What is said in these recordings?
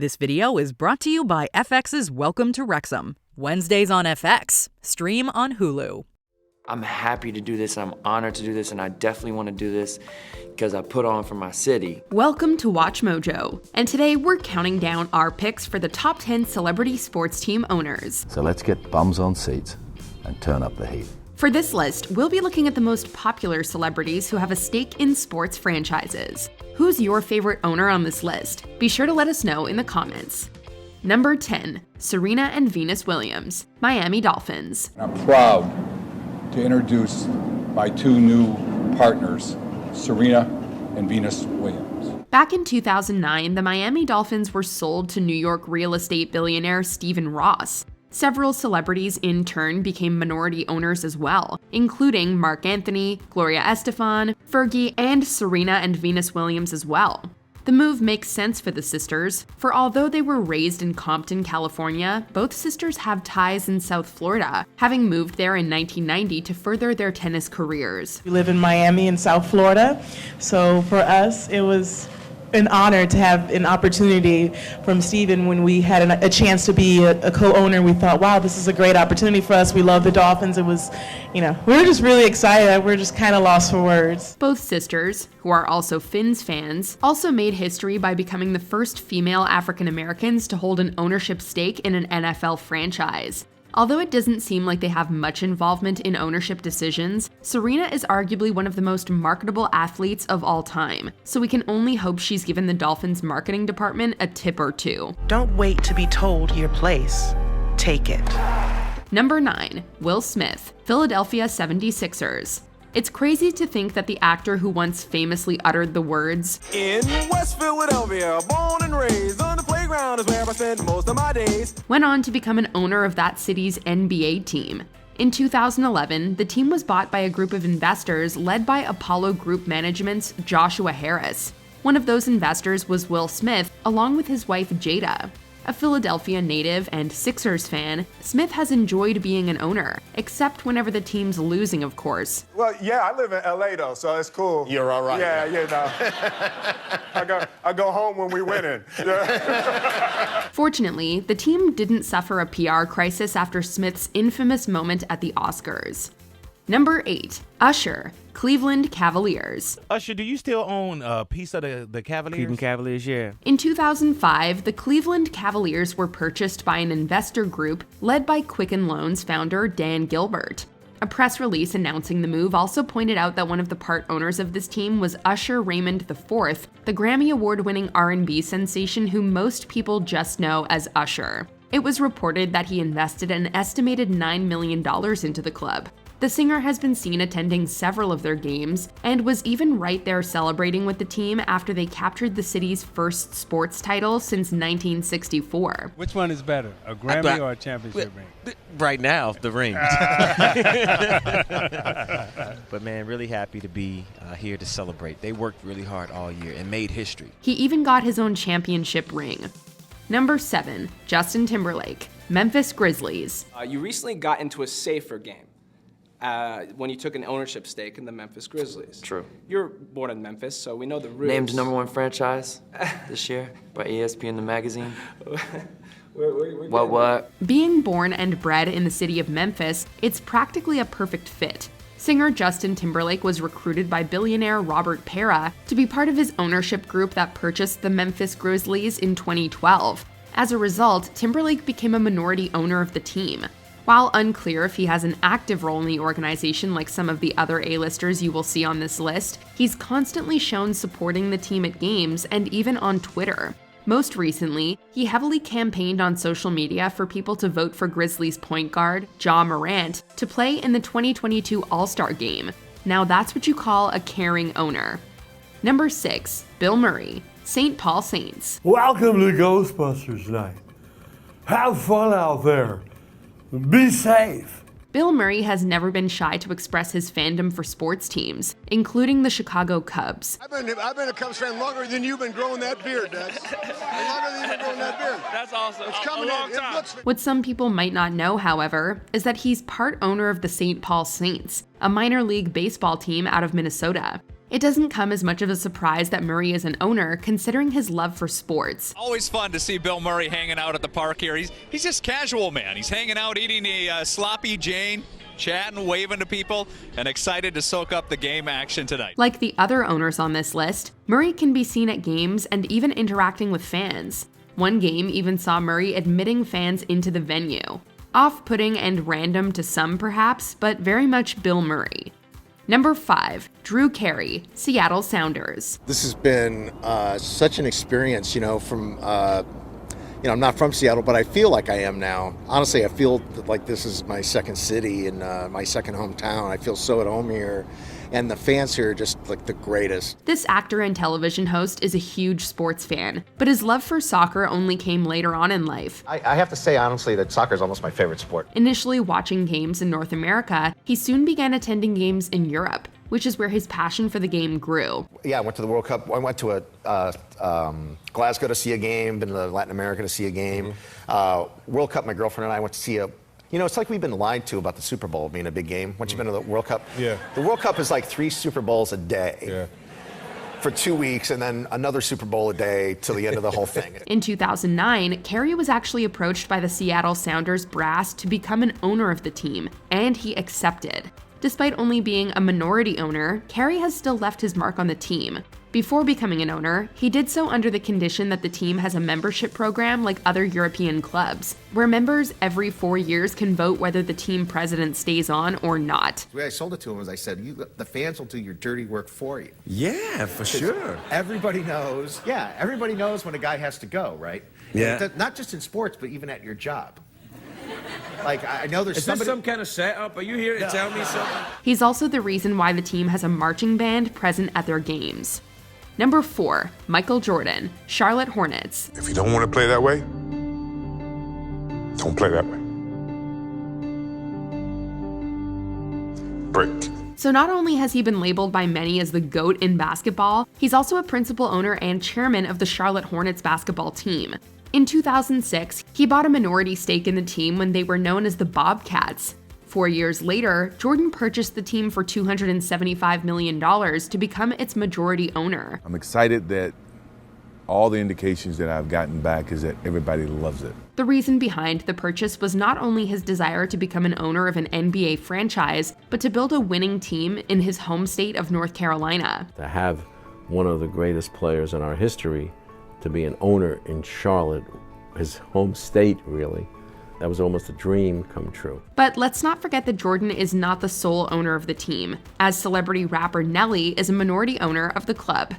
This video is brought to you by FX's Welcome to Wrexham. Wednesdays on FX. Stream on Hulu. I'm happy to do this, and I'm honored to do this, and I definitely want to do this because I put on for my city. Welcome to WatchMojo, and today we're counting down our picks for the top 10 celebrity sports team owners. So let's get bums on seats and turn up the heat. For this list, we'll be looking at the most popular celebrities who have a stake in sports franchises. Who's your favorite owner on this list? Be sure to let us know in the comments. Number 10, Serena and Venus Williams, Miami Dolphins. I'm proud to introduce my two new partners, Serena and Venus Williams. Back in 2009, the Miami Dolphins were sold to New York real estate billionaire Stephen Ross. Several celebrities in turn became minority owners as well, including Mark Anthony, Gloria Estefan, Fergie, and Serena and Venus Williams as well. The move makes sense for the sisters, for although they were raised in Compton, California, both sisters have ties in South Florida, having moved there in 1990 to further their tennis careers. We live in Miami in South Florida, so for us it was an honor to have an opportunity from Stephen. When we had a chance to be a co-owner, we thought, wow, this is a great opportunity for us. We love the Dolphins. It was, we were just really excited. We're just kind of lost for words. Both sisters, who are also Finns fans, also made history by becoming the first female African Americans to hold an ownership stake in an NFL franchise. Although it doesn't seem like they have much involvement in ownership decisions, Serena is arguably one of the most marketable athletes of all time, so we can only hope she's given the Dolphins marketing department a tip or two. Don't wait to be told your place. Take it. Number 9, Will Smith, Philadelphia 76ers. It's crazy to think that the actor who once famously uttered the words, "In West Philadelphia, born and raised, on the playground is where I spend most of my days," went on to become an owner of that city's NBA team. In 2011, the team was bought by a group of investors led by Apollo Group Management's Joshua Harris. One of those investors was Will Smith, along with his wife Jada. A Philadelphia native and Sixers fan, Smith has enjoyed being an owner, except whenever the team's losing, of course. Well, yeah, I live in LA though, so it's cool. You're all right. I go home when we winning. Yeah. Fortunately, the team didn't suffer a PR crisis after Smith's infamous moment at the Oscars. Number 8, Usher, Cleveland Cavaliers. Usher, do you still own a piece of the Cavaliers? Cleveland Cavaliers, yeah. In 2005, the Cleveland Cavaliers were purchased by an investor group led by Quicken Loans founder Dan Gilbert. A press release announcing the move also pointed out that one of the part owners of this team was Usher Raymond IV, the Grammy Award-winning R&B sensation who most people just know as Usher. It was reported that he invested an estimated $9 million into the club. The singer has been seen attending several of their games and was even right there celebrating with the team after they captured the city's first sports title since 1964. Which one is better, a Grammy or a championship ring? Right now, the ring. But man, really happy to be here to celebrate. They worked really hard all year and made history. He even got his own championship ring. Number 7, Justin Timberlake, Memphis Grizzlies. You recently got into a safer game. When you took an ownership stake in the Memphis Grizzlies. True. You're born in Memphis, so we know the roots. Named #1 franchise this year by ESPN the magazine. What? Being born and bred in the city of Memphis, it's practically a perfect fit. Singer Justin Timberlake was recruited by billionaire Robert Pera to be part of his ownership group that purchased the Memphis Grizzlies in 2012. As a result, Timberlake became a minority owner of the team. While unclear if he has an active role in the organization like some of the other A-listers you will see on this list, he's constantly shown supporting the team at games and even on Twitter. Most recently, he heavily campaigned on social media for people to vote for Grizzlies point guard Ja Morant to play in the 2022 All-Star Game. Now that's what you call a caring owner. Number 6, Bill Murray, St. Paul Saints. Welcome to Ghostbusters Night. Have fun out there. Be safe. Bill Murray has never been shy to express his fandom for sports teams, including the Chicago Cubs. I've been a Cubs fan longer than you've been growing that beard, Dex. Longer than you've been growing that beard. That's awesome. It's coming a long in. time. What some people might not know, however, is that he's part owner of the St. Paul Saints, a minor league baseball team out of Minnesota. It doesn't come as much of a surprise that Murray is an owner, considering his love for sports. Always fun to see Bill Murray hanging out at the park here. He's just casual, man. He's hanging out, eating a sloppy Jane, chatting, waving to people, and excited to soak up the game action tonight. Like the other owners on this list, Murray can be seen at games and even interacting with fans. One game even saw Murray admitting fans into the venue. Off-putting and random to some perhaps, but very much Bill Murray. Number 5, Drew Carey, Seattle Sounders. This has been such an experience, from, I'm not from Seattle, but I feel like I am now. Honestly, I feel like this is my second city and my second hometown. I feel so at home here. And the fans here are just like the greatest. This actor and television host is a huge sports fan, but his love for soccer only came later on in life. I have to say, honestly, that soccer is almost my favorite sport. Initially watching games in North America, he soon began attending games in Europe, which is where his passion for the game grew. Yeah, I went to the World Cup. I went to Glasgow to see a game, been to Latin America to see a game. World Cup, my girlfriend and I went to see it's like we've been lied to about the Super Bowl being a big game. Once you've been to the World Cup, the World Cup is like 3 Super Bowls a day for 2 weeks, and then another Super Bowl a day till the end of the whole thing. In 2009, Carey was actually approached by the Seattle Sounders brass to become an owner of the team, and he accepted. Despite only being a minority owner, Carey has still left his mark on the team. Before becoming an owner, he did so under the condition that the team has a membership program like other European clubs, where members every 4 years can vote whether the team president stays on or not. The way I sold it to him was I said, the fans will do your dirty work for you. Yeah, for sure. Everybody knows when a guy has to go, right? Yeah. Not just in sports, but even at your job. Like, I know there's Is this some kind of setup? Are you here to tell me something? He's also the reason why the team has a marching band present at their games. Number 4, Michael Jordan, Charlotte Hornets. If you don't want to play that way, don't play that way. Break. So not only has he been labeled by many as the GOAT in basketball, he's also a principal owner and chairman of the Charlotte Hornets basketball team. In 2006, he bought a minority stake in the team when they were known as the Bobcats. 4 years later, Jordan purchased the team for $275 million to become its majority owner. I'm excited that all the indications that I've gotten back is that everybody loves it. The reason behind the purchase was not only his desire to become an owner of an NBA franchise, but to build a winning team in his home state of North Carolina. To have one of the greatest players in our history to be an owner in Charlotte, his home state, really, that was almost a dream come true. But let's not forget that Jordan is not the sole owner of the team, as celebrity rapper Nelly is a minority owner of the club.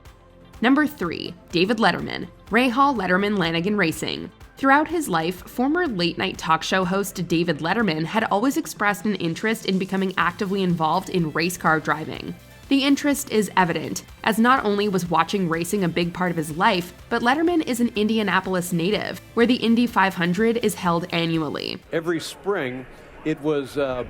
Number 3, David Letterman, Rahal Letterman Lanigan Racing. Throughout his life, former late-night talk show host David Letterman had always expressed an interest in becoming actively involved in race car driving. The interest is evident, as not only was watching racing a big part of his life, but Letterman is an Indianapolis native, where the Indy 500 is held annually. Every spring, winter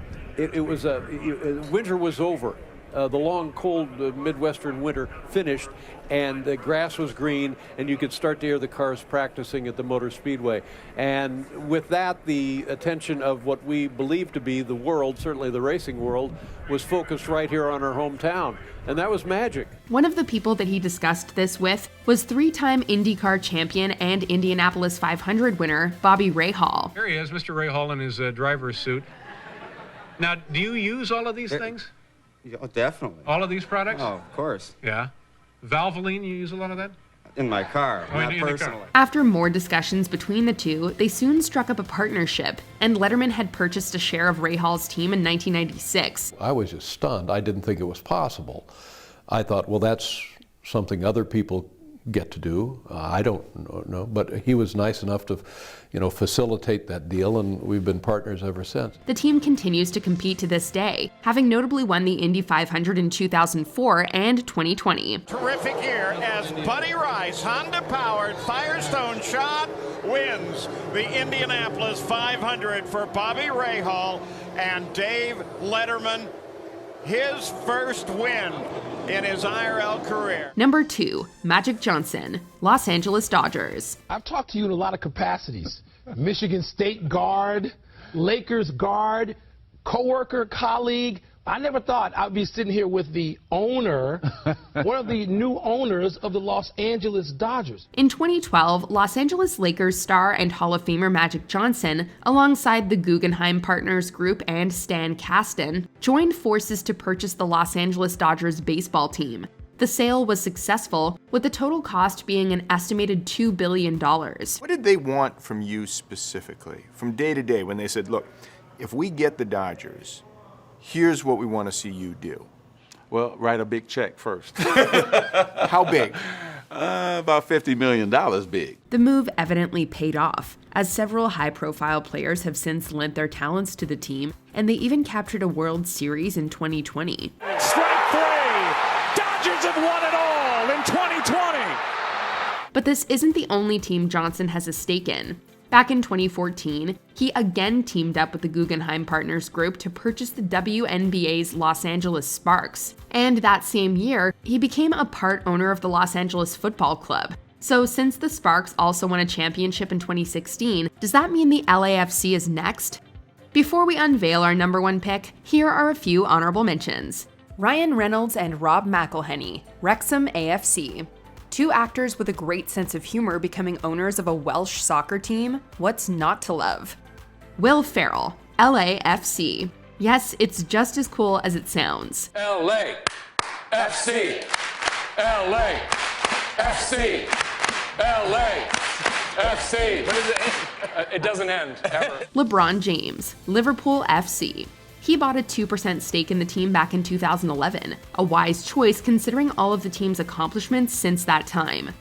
was over. The long, cold Midwestern winter finished, and the grass was green, and you could start to hear the cars practicing at the Motor Speedway. And with that, the attention of what we believe to be the world, certainly the racing world, was focused right here on our hometown. And that was magic. One of the people that he discussed this with was 3-time IndyCar champion and Indianapolis 500 winner, Bobby Rahal. Here he is, Mr. Rahal in his driver's suit. Now, do you use all of these things? Oh, definitely. All of these products? Oh, of course. Yeah. Valvoline, you use a lot of that? In my car, not personally. After more discussions between the two, they soon struck up a partnership, and Letterman had purchased a share of Rahal's team in 1996. I was just stunned. I didn't think it was possible. I thought, well, that's something other people get to do. I don't know, but he was nice enough to, facilitate that deal, and we've been partners ever since. The team continues to compete to this day, having notably won the Indy 500 in 2004 and 2020. Terrific year as Buddy Rice, Honda-powered Firestone shot, wins the Indianapolis 500 for Bobby Rahal and Dave Letterman. His first win in his IRL career. Number 2, Magic Johnson, Los Angeles Dodgers. I've talked to you in a lot of capacities. Michigan State guard, Lakers guard, coworker, colleague, I never thought I'd be sitting here with the owner, one of the new owners of the Los Angeles Dodgers. In 2012, Los Angeles Lakers star and Hall of Famer Magic Johnson, alongside the Guggenheim Partners Group and Stan Kasten, joined forces to purchase the Los Angeles Dodgers baseball team. The sale was successful, with the total cost being an estimated $2 billion. What did they want from you specifically, from day to day, when they said, look, if we get the Dodgers, here's what we want to see you do? Well, write a big check first. How big? About $50 million big. The move evidently paid off, as several high-profile players have since lent their talents to the team, and they even captured a World Series in 2020. Strike three. Dodgers have won it all in 2020. But this isn't the only team Johnson has a stake in. Back in 2014, he again teamed up with the Guggenheim Partners Group to purchase the WNBA's Los Angeles Sparks. And that same year, he became a part owner of the Los Angeles Football Club. So since the Sparks also won a championship in 2016, does that mean the LAFC is next? Before we unveil our number one pick, here are a few honorable mentions. Ryan Reynolds and Rob McElhenney, Wrexham AFC. Two actors with a great sense of humor becoming owners of a Welsh soccer team. What's not to love? Will Ferrell, LAFC. Yes, it's just as cool as it sounds. LAFC. LAFC. LAFC. What is it? It doesn't end, ever. LeBron James, Liverpool FC. He bought a 2% stake in the team back in 2011, a wise choice considering all of the team's accomplishments since that time.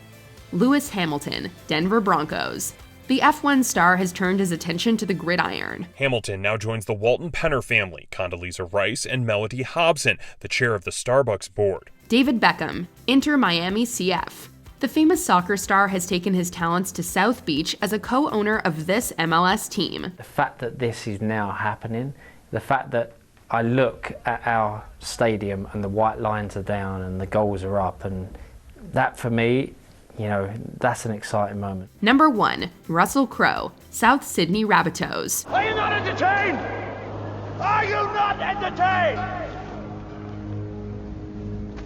Lewis Hamilton, Denver Broncos. The F1 star has turned his attention to the gridiron. Hamilton now joins the Walton Penner family, Condoleezza Rice and Melody Hobson, the chair of the Starbucks board. David Beckham, Inter Miami CF. The famous soccer star has taken his talents to South Beach as a co-owner of this MLS team. The fact that this is now happening, the fact that I look at our stadium and the white lines are down and the goals are up, and that for me, you know, that's an exciting moment. Number 1, Russell Crowe, South Sydney Rabbitohs. Are you not entertained? Are you not entertained?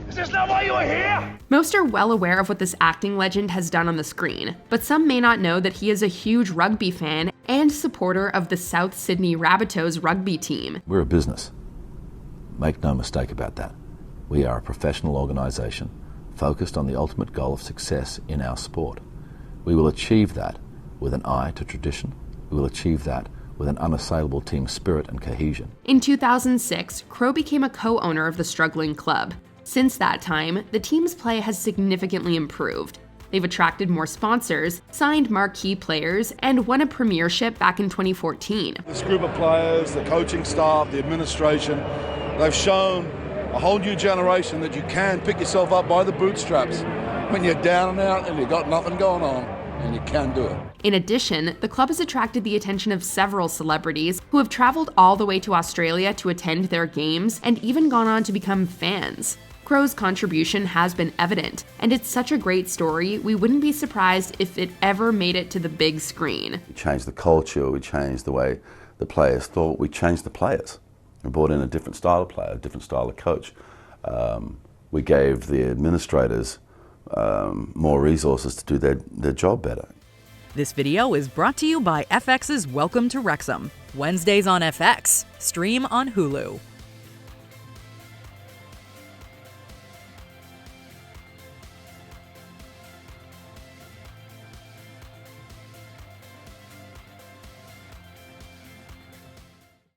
Is this not why you are here? Most are well aware of what this acting legend has done on the screen, but some may not know that he is a huge rugby fan and supporter of the South Sydney Rabbitohs rugby team. We're a business. Make no mistake about that. We are a professional organisation focused on the ultimate goal of success in our sport. We will achieve that with an eye to tradition. We will achieve that with an unassailable team spirit and cohesion. In 2006, Crowe became a co-owner of the struggling club. Since that time, the team's play has significantly improved. They've attracted more sponsors, signed marquee players, and won a premiership back in 2014. This group of players, the coaching staff, the administration, they've shown a whole new generation that you can pick yourself up by the bootstraps when you're down and out and you've got nothing going on, and you can do it. In addition, the club has attracted the attention of several celebrities who have traveled all the way to Australia to attend their games and even gone on to become fans. Crowe's contribution has been evident, and it's such a great story, we wouldn't be surprised if it ever made it to the big screen. We changed the culture, we changed the way the players thought, we changed the players. We brought in a different style of player, a different style of coach. We gave the administrators more resources to do their job better. This video is brought to you by FX's Welcome to Wrexham. Wednesdays on FX. Stream on Hulu.